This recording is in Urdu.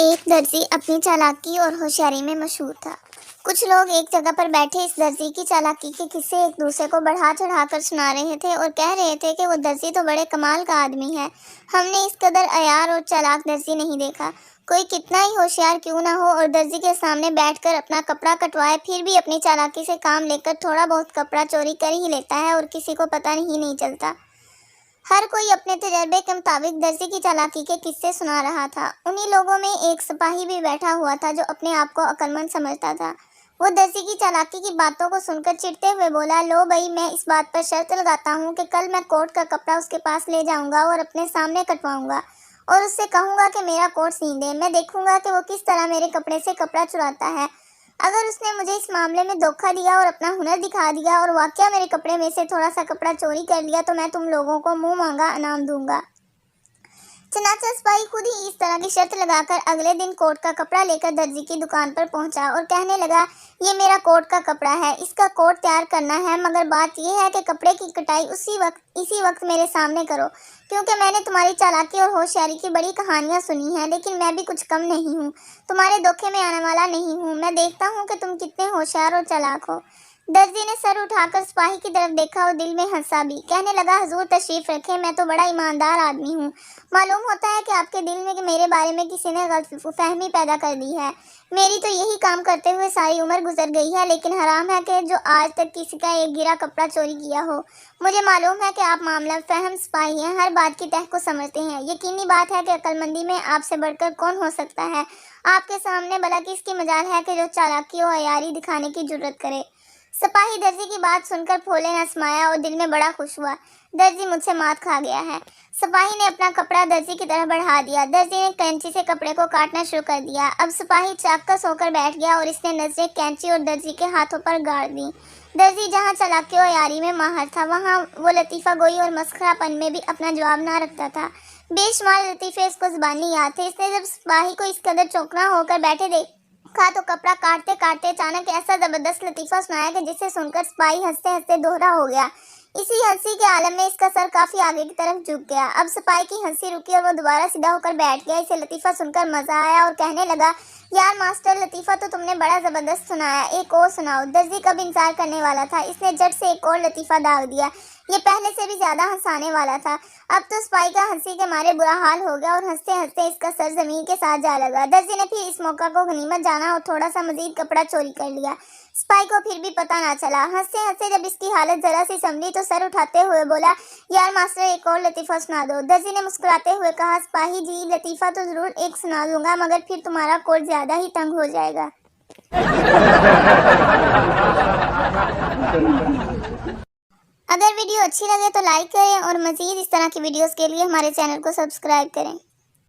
ایک درزی اپنی چالاکی اور ہوشیاری میں مشہور تھا۔ کچھ لوگ ایک جگہ پر بیٹھے اس درزی کی چالاکی کے قصے ایک دوسرے کو بڑھا چڑھا کر سنا رہے تھے اور کہہ رہے تھے کہ وہ درزی تو بڑے کمال کا آدمی ہے، ہم نے اس قدر عیار اور چالاک درزی نہیں دیکھا۔ کوئی کتنا ہی ہوشیار کیوں نہ ہو اور درزی کے سامنے بیٹھ کر اپنا کپڑا کٹوائے پھر بھی اپنی چالاکی سے کام لے کر تھوڑا بہت کپڑا چوری کر ہی لیتا ہے اور کسی کو پتہ ہی نہیں چلتا۔ ہر کوئی اپنے تجربے کے مطابق درزی کی چالاکی کے قصے سنا رہا تھا۔ انہی لوگوں میں ایک سپاہی بھی بیٹھا ہوا تھا جو اپنے آپ کو عقل مند سمجھتا تھا۔ وہ درزی کی چالاکی کی باتوں کو سن کر چڑھتے ہوئے بولا، لو بھائی، میں اس بات پر شرط لگاتا ہوں کہ کل میں کوٹ کا کپڑا اس کے پاس لے جاؤں گا اور اپنے سامنے کٹواؤں گا اور اس سے کہوں گا کہ میرا کوٹ سی دے۔ میں دیکھوں گا کہ وہ کس طرح میرے کپڑے سے کپڑا چراتا ہے۔ اگر اس نے مجھے اس معاملے میں دھوکہ دیا اور اپنا ہنر دکھا دیا اور واقعہ میرے کپڑے میں سے تھوڑا سا کپڑا چوری کر لیا تو میں تم لوگوں کو منہ مانگا انعام دوں گا۔ چنانچہ سپاہی خود ہی اس طرح کی شرط لگا کر اگلے دن کوٹ کا کپڑا لے کر درزی کی دکان پر پہنچا اور کہنے لگا، یہ میرا کوٹ کا کپڑا ہے، اس کا کوٹ تیار کرنا ہے، مگر بات یہ ہے کہ کپڑے کی کٹائی اسی وقت میرے سامنے کرو، کیونکہ میں نے تمہاری چالاکی اور ہوشیاری کی بڑی کہانیاں سنی ہیں، لیکن میں بھی کچھ کم نہیں ہوں، تمہارے دھوکے میں آنے والا نہیں ہوں۔ میں دیکھتا ہوں کہ تم کتنے ہوشیار اور چالاک ہو۔ درزی نے سر اٹھا کر سپاہی کی طرف دیکھا اور دل میں ہنسا بھی۔ کہنے لگا، حضور تشریف رکھیں، میں تو بڑا ایماندار آدمی ہوں۔ معلوم ہوتا ہے کہ آپ کے دل میں کہ میرے بارے میں کسی نے غلط فہمی پیدا کر دی ہے۔ میری تو یہی کام کرتے ہوئے ساری عمر گزر گئی ہے، لیکن حرام ہے کہ جو آج تک کسی کا ایک گرا کپڑا چوری کیا ہو۔ مجھے معلوم ہے کہ آپ معاملہ فہم سپاہی ہیں، ہر بات کی تہ کو سمجھتے ہیں۔ یقینی بات ہے کہ عقل مندی میں آپ سے بڑھ کر کون ہو سکتا ہے۔ آپ کے سامنے بھلا کس کی مجال ہے کہ جو چالاکی و عیاری دکھانے کی جرت کرے۔ سپاہی درزی کی بات سن کر پھولے نہ سمایا اور دل میں بڑا خوش ہوا۔ درزی مجھ سے مات کھا گیا ہے۔ سپاہی نے اپنا کپڑا درزی کی طرف بڑھا دیا۔ درزی نے کینچی سے کپڑے کو کاٹنا شروع کر دیا۔ اب سپاہی چاکس ہو کر بیٹھ گیا اور اس نے نظریں کینچی اور درزی کے ہاتھوں پر گاڑ دیں۔ درزی جہاں چالاکی و عیاری میں ماہر تھا، وہاں وہ لطیفہ گوئی اور مسخرہ پن میں بھی اپنا جواب نہ رکھتا تھا۔ بے شمار لطیفے اس کو زبانی یاد تھے۔ اس نے جب سپاہی کو اس قدر چوکنا ہو کر بیٹھے دیکھا تو کپڑا کاٹتے کاٹتے اچانک ایسا زبردست لطیفہ سنایا کہ جسے سن کر سپاہی ہنستے ہنستے دوہرا ہو گیا۔ اسی ہنسی کے عالم میں اس کا سر کافی آگے کی طرف جھک گیا۔ اب سپاہی کی ہنسی رکی اور وہ دوبارہ سیدھا ہو کر بیٹھ گیا۔ اسے لطیفہ سن کر مزہ آیا اور کہنے لگا، یار ماسٹر، لطیفہ تو تم نے بڑا زبردست سنایا، ایک اور سناؤ۔ درزی کب انتظار کرنے والا تھا، اس نے جٹ سے ایک اور لطیفہ داغ دیا۔ یہ پہلے سے بھی زیادہ ہنسانے والا تھا۔ اب تو سپاہی کا ہنسی کے مارے برا حال ہو گیا اور ہنستے ہنستے اس کا سر زمین کے ساتھ جا لگا۔ درزی نے پھر اس موقع کو غنیمت جانا اور تھوڑا سا مزید کپڑا چوری کر لیا۔ سپاہی کو پھر بھی پتہ نہ چلا۔ ہنستے ہنستے جب اس کی حالت ذرا سی سنبھلی تو سر اٹھاتے ہوئے بولا، یار ماسٹر، ایک اور لطیفہ سنا دو۔ درزی نے مسکراتے ہوئے کہا، سپاہی جی، لطیفہ تو ضرور ایک سنا دوں گا، مگر پھر تمہارا کوٹ زیادہ ہی تنگ ہو جائے گا۔ اگر ویڈیو اچھی لگے تو لائک کریں اور مزید اس طرح کی ویڈیوز کے لیے ہمارے چینل کو سبسکرائب کریں۔